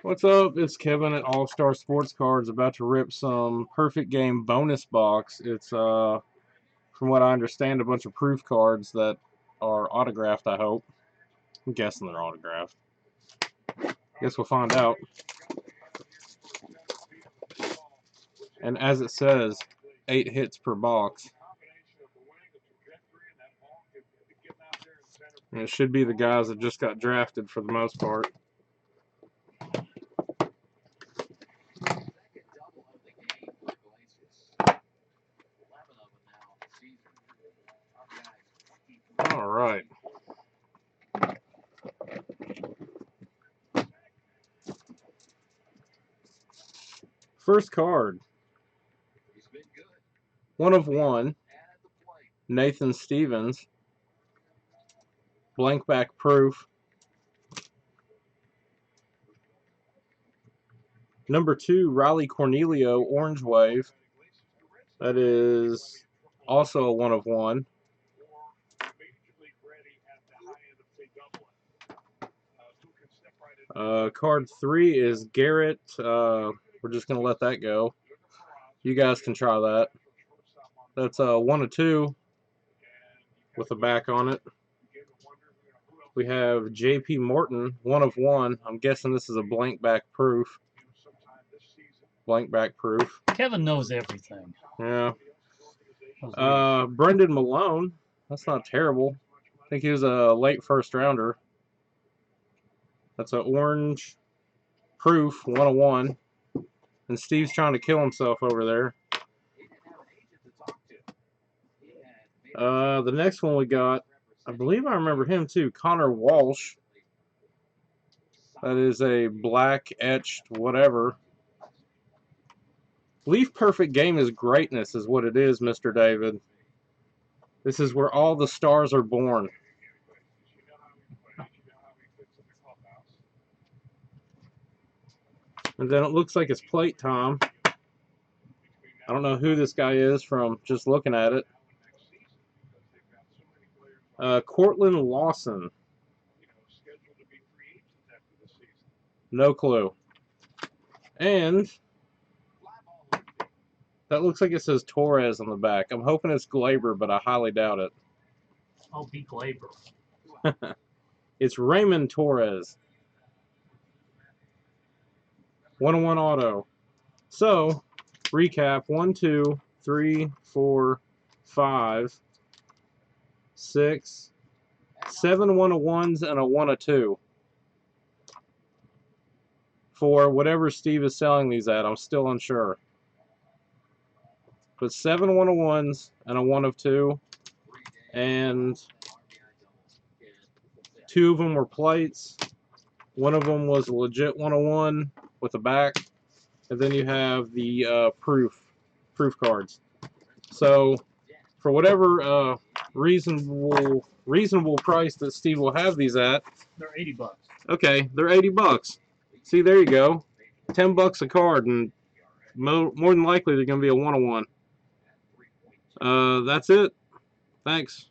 What's up? It's Kevin at All Star Sports Cards, about to rip some Perfect Game bonus box. It's from what I understand, a bunch of proof cards that are autographed. I hope. I'm guessing they're autographed. Guess we'll find out. And as it says, 8 hits per box. And it should be the guys that just got drafted for the most part. All right. First card. 1/1. Nathan Stevens. Blank back proof. Number 2, Riley Cornelio, Orange Wave. That is also a 1/1. Card 3 is Garrett. We're just going to let that go. You guys can try that. That's a 1/2 with a back on it. We have J.P. Morton, 1/1. I'm guessing this is a blank back proof. Blank back proof. Kevin knows everything. Yeah. Brennan Malone. That's not terrible. I think he was a late first rounder. That's an orange proof, 1/1. And Steve's trying to kill himself over there. The next one we got, I believe I remember him too, Connor Walsh. That is a black etched whatever. Leaf Perfect Game is greatness is what it is, Mr. David. This is where all the stars are born. And then it looks like it's plate time. I don't know who this guy is from just looking at it. Cortland Lawson. No clue. And that looks like it says Torres on the back. I'm hoping it's Glaber, but I highly doubt it. I'll be Glaber. It's Raymond Torres. 1/1 auto. So, recap: 1, 2, 3, 4, 5, 6, 7 1/1s and a 1/2. For whatever Steve is selling these at, I'm still unsure. But 7 1/1s and a 1/2, and 2 of them were plates. One of them was a legit 1/1 with a back, and then you have the proof cards. So, for whatever reasonable price that Steve will have these at, they're $80. Okay, they're $80. See, there you go, $10 a card, and more than likely they're going to be a 1/1. That's it. Thanks.